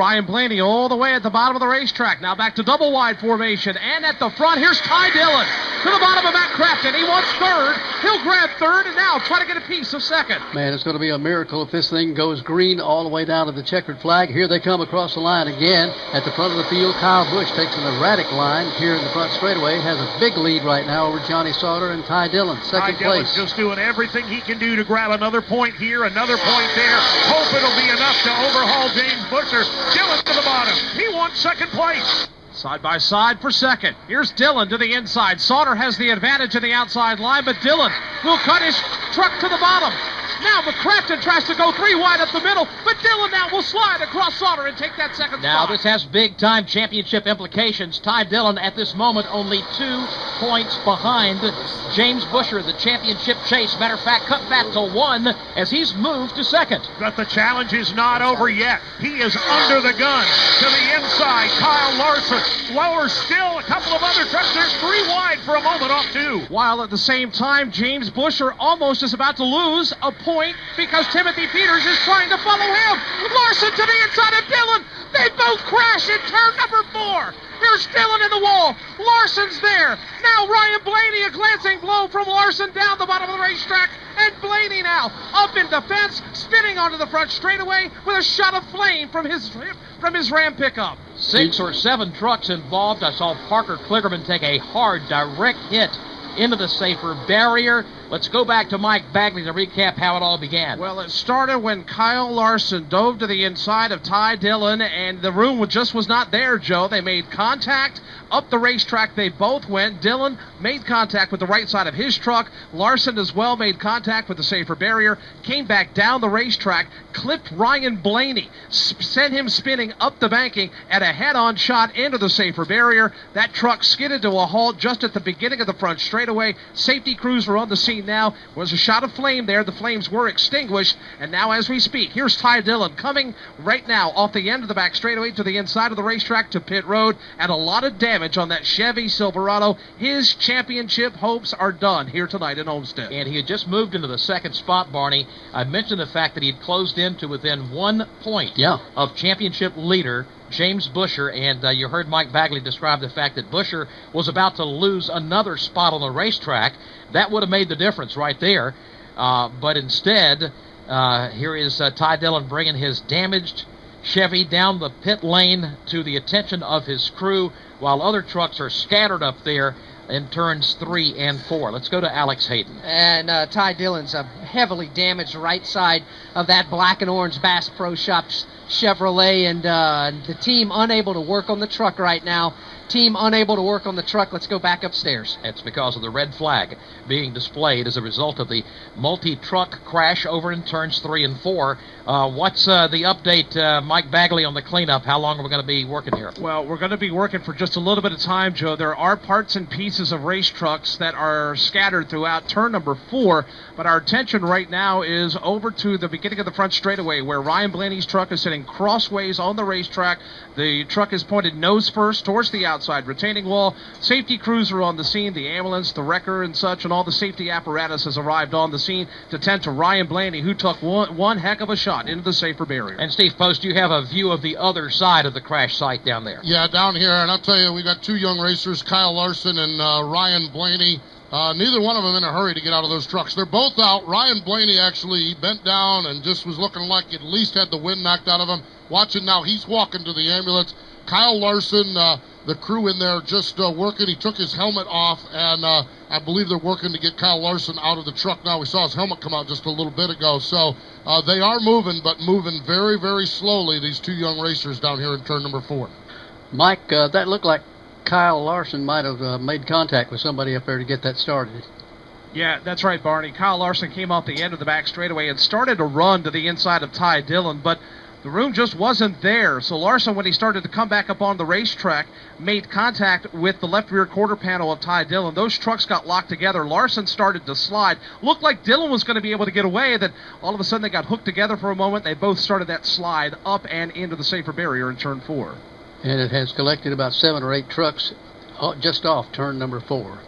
Ryan Blaney all the way at the bottom of the racetrack. Now back to double wide formation. And at the front, here's Ty Dillon to the bottom of Matt Crafton. He wants third. He'll grab third and now try to get a piece of second. Man, it's going to be a miracle if this thing goes green all the way down to the checkered flag. Here they come across the line again. At the front of the field, Kyle Busch takes an erratic line here in the front straightaway. Has a big lead right now over Johnny Sauter and Ty Dillon, second place. Dillon's just doing everything he can do to grab another point here, another point there. Hope it'll be enough to overhaul James Busher. Dillon to the bottom. He wants second place. Side by side for second. Here's Dillon to the inside. Sauter has the advantage of the outside line, but Dillon will cut his truck to the bottom. Now McCrafton tries to go 3 wide up the middle, but Dillon now will slide across Sauter and take that second now, spot. This has big-time championship implications. Ty Dillon at this moment only 2 points behind James Busher. The championship chase, matter of fact, cut back to 1 as he's moved to second. But the challenge is not over yet. He is under the gun. To the inside, Kyle Larson. Lower still, a couple of other trucks. There's 3 wide for a moment off 2. While at the same time, James Busher almost is about to lose a point because Timothy Peters is trying to follow him. Larson to the inside of Dillon. They both crash in turn number 4. Here's Dillon in the wall. Larson's there. Now Ryan Blaney, a glancing blow from Larson down the bottom of the racetrack. And Blaney now up in the fence, spinning onto the front straightaway with a shot of flame from his Ram pickup. 6 or 7 trucks involved. I saw Parker Kligerman take a hard, direct hit into the safer barrier. Let's go back to Mike Bagley to recap how it all began. Well, it started when Kyle Larson dove to the inside of Ty Dillon, and the room just was not there, Joe. They made contact up the racetrack. They both went. Dillon made contact with the right side of his truck. Larson as well made contact with the safer barrier, came back down the racetrack, clipped Ryan Blaney, sent him spinning up the banking at a head-on shot into the safer barrier. That truck skidded to a halt just at the beginning of the front straightaway. Safety crews were on the scene now. Was a shot of flame there. The flames were extinguished, and now as we speak, here's Ty Dillon coming right now off the end of the back straightaway to the inside of the racetrack to pit road, and a lot of damage on that Chevy Silverado. His championship hopes are done here tonight in Homestead. And he had just moved into the second spot, Barney. I mentioned the fact that he had closed in to within 1 point of championship leader James Busher, and you heard Mike Bagley describe the fact that Busher was about to lose another spot on the racetrack. That would have made the difference right there. But instead, here is Ty Dillon bringing his damaged Chevy down the pit lane to the attention of his crew, while other trucks are scattered up there in turns 3 and 4. Let's go to Alex Hayden. And Ty Dillon's a heavily damaged right side of that black and orange Bass Pro Shops Chevrolet, and the team unable to work on the truck right now. Team unable to work on the truck. Let's go back upstairs. It's because of the red flag being displayed as a result of the multi-truck crash over in turns 3 and 4. What's the update, Mike Bagley, on the cleanup? How long are we going to be working here? Well, we're going to be working for just a little bit of time, Joe. There are parts and pieces of race trucks that are scattered throughout turn number 4, but our attention right now is over to the beginning of the front straightaway where Ryan Blaney's truck is sitting crossways on the racetrack. The truck is pointed nose first towards the outside retaining wall. Safety crews are on the scene. The ambulance, the wrecker, and such, and all the safety apparatus has arrived on the scene to tend to Ryan Blaney, who took one heck of a shot into the safer barrier. And Steve Post, you have a view of the other side of the crash site down there. Yeah, down here, and I'll tell you, we got 2 young racers, Kyle Larson and Ryan Blaney. Neither one of them in a hurry to get out of those trucks. They're both out. Ryan Blaney actually bent down and just was looking like he at least had the wind knocked out of him. Watching now, he's walking to the ambulance. Kyle Larson, the crew in there just working. He took his helmet off, and I believe they're working to get Kyle Larson out of the truck now. We saw his helmet come out just a little bit ago. So they are moving, but moving very, very slowly, these 2 young racers down here in turn number 4. Mike, that looked like Kyle Larson might have made contact with somebody up there to get that started. Yeah, that's right, Barney. Kyle Larson came off the end of the back straightaway and started to run to the inside of Ty Dillon, but the room just wasn't there. So Larson, when he started to come back up on the racetrack, made contact with the left rear quarter panel of Ty Dillon. Those trucks got locked together. Larson started to slide. Looked like Dillon was going to be able to get away. Then all of a sudden they got hooked together for a moment. They both started that slide up and into the safer barrier in turn 4. And it has collected about 7 or 8 trucks just off turn number 4.